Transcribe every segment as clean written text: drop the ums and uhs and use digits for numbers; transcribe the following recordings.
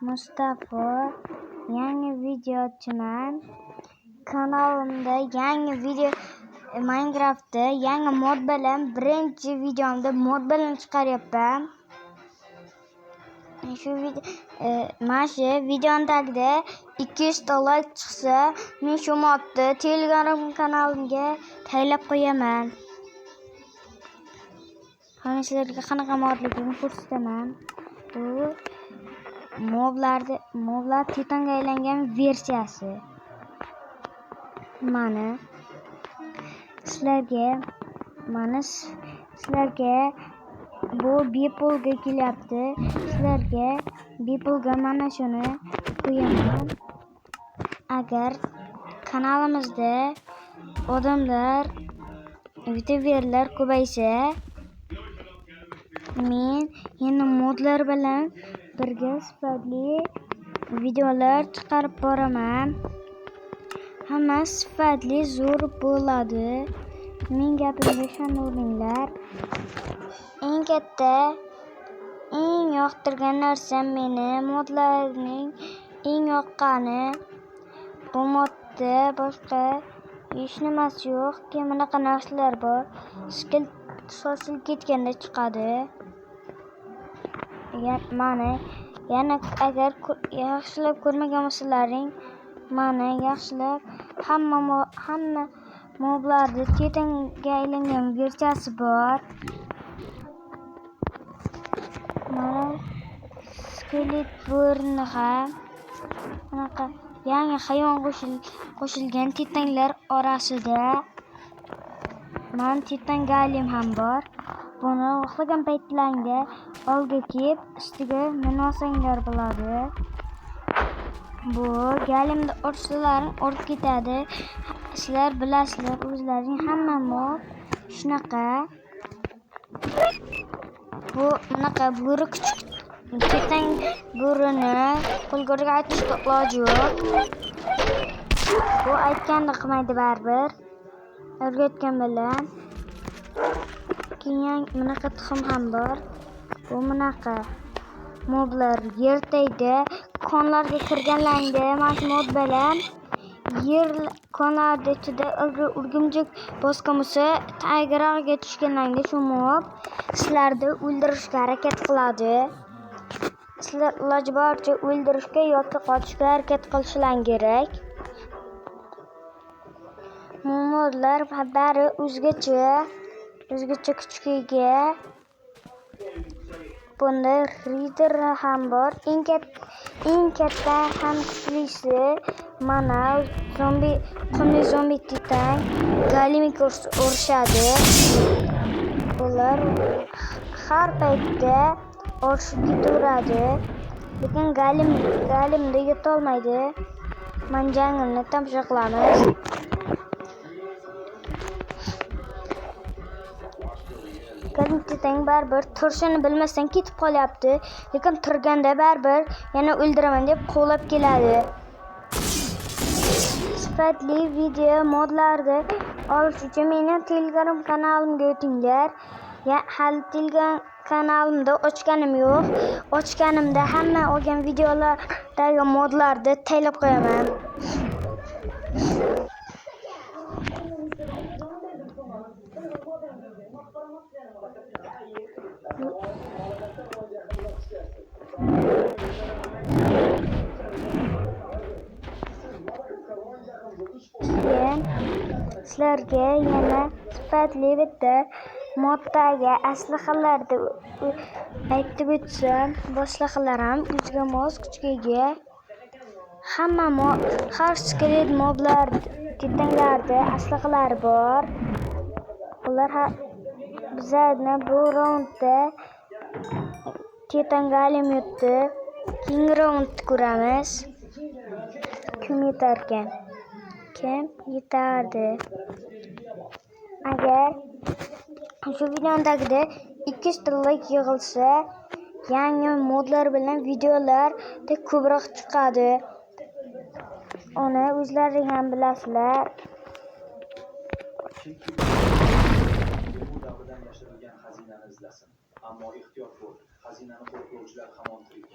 Mustafa, yangi videochiman. Kanalimda yangi video Minecraftda yangi mod bilan birinchi videomda mod bilan chiqaryapman. Shu videoning tagida 200 ta like chiqsa, men shu modni Telegram kanalimga taylab qo'yaman. Qani sizlarga qanaqa modligini ko'rsataman. Bu moblar titanga aylangan versiyasi. Mana sizlarga bu bepulga kelyapti. Sizlarga bepulga mana shuni qo'yaman. Agar kanalimizda odamlar, youtuberlar ko'paysa, men yana modlar bilan birga sifatli videolar chiqarib boraman. Hamma sifatli zo'r bo'ladi. Men gapimga ishoninglar. Eng yoqtirgan narsam meni modlarning eng yoqqani. Bu modda boshqa hech nimasi yo'q. Bunaqa narsalar bor. Sochilib ketganda chiqadi. Yana agar yaxshilab ko'rmagan bo'lsalaring, mana yaxshilab hamma moblarda titanga aylangan versiyasi bor. Mana skelet bo'rni ham bunaqa yangi hayvon qo'shilgan titanglar orasida. Mana titan galim ham bor. Buni xohlagan paytlaringda olga kelib, ustiga minib olsanglar bo'ladi. Bu galimni ursalaring urib ketadi. Sizlar bilasizlar, o'zlaring hamma mod shunaqa. Bu bunaqa bo'ri kichik titan bo'rini qo'lga aytishga iloji yo'q. Bu aytganini qilmaydi baribir. O'rgatgan bilan. Keyin bunaqa tuxum ham bor. Bu bunaqa moblar yer tagida konlarga kirganlarida mana mod bilan yer konlarda ichida urgimjik bosgan bo'lsa, tagrag'iga tushganlarida shu mob sizlarni o'ldirishga harakat qiladi. Sizlar iloji boricha o'ldirishga yoki qochishga harakat qilishlaring kerak. Modlar bari o'zgacha kuchga. Bunda Rider ham bor. Eng katta ham kuchlisi mana zombi titan galimga urishadi. Ular har paytda urishib ketaveradi. Lekin galimda yetolmaydi. Men jangini tomosha qilamiz. Titan baribir turishini bilmasdan ketib qolyapti. Lekin turganda baribir yana o'ldiraman deb qo'llab keladi. Sifatli video modlarni olish uchun meni Telegram kanalimga o'tinglar. Hali Telegram kanalimda ochganim yo'q. Ochganimda hamma olgan videolardagi modlarni taylab qo'yaman. Sizlarga yana sifatli bitta moddagi aslahalarni aytib o'tsam, boshliqlar ham o'ziga mos kuchga ega. Har skelet moblar titanglarda aslahalari bor. Ular bizlarni bu raundda titan galim yutdi. Keyingi raundni ko'ramiz. Kim yetarkan? Kim yetardi? Agar shu videoning tagida 200 ta like yig'ilsa, yangi modlar bilan videolar ko'proq chiqadi. Uni o'zlaring ham bilasizlar. Bu davrdan yashirilgan xazinani izlasin. Ammo ehtiyot bo'l, xazinani qo'riqlovchilar hamon tirik.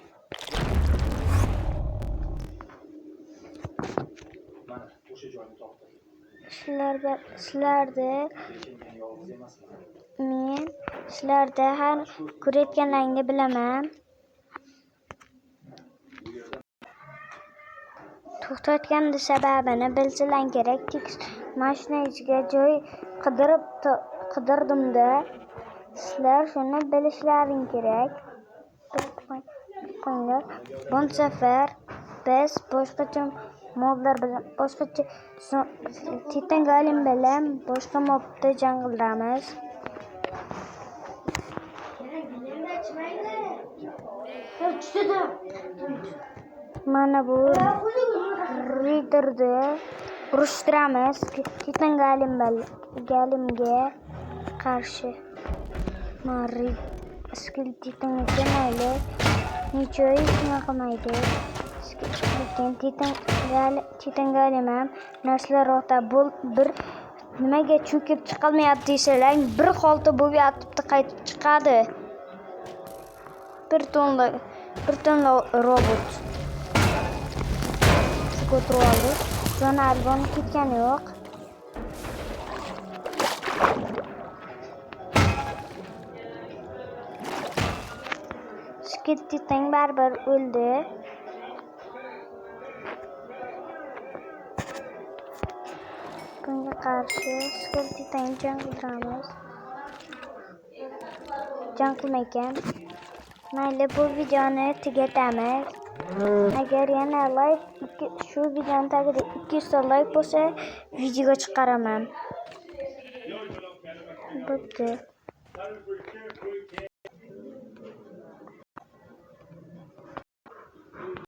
sizlarda Lekin men yolg'iz emasman. men sizlarda har ko'rayotganlaringni bilaman. To'xtatganda sababini bilsalaring kerak. Tekis mashina ichiga joy qidirdimda. Sizlar shuni bilishlaring kerak. Bu safar biz boshqacha moblar bilan, boshqacha Titan Golem bilan boshqa mobda jang qilamiz. Mana bu Rider'ni urushtiramiz Titan Golemga qarshi. Mari skill Titan'ga mayli nichoy shuna qilmaydi. Lekin Titan Golem ham narsalar ota bir nimaga cho'kib chiqolmayapti desalar, bir holda bo'lib yotibdi, qaytib chiqadi. Bir tonla robot. Ko'tarib oldi. Jon albon ketgani yo'q. Skill Titan baribir o'ldi. Bunga qarshi Skill Titan jang qilamiz. Jang qilmaykan. Mayli, bu videoni tugatamiz. Agar yana shu videoni tagida 200 ta like bo'lsa, videoga chiqaraman. Bitti.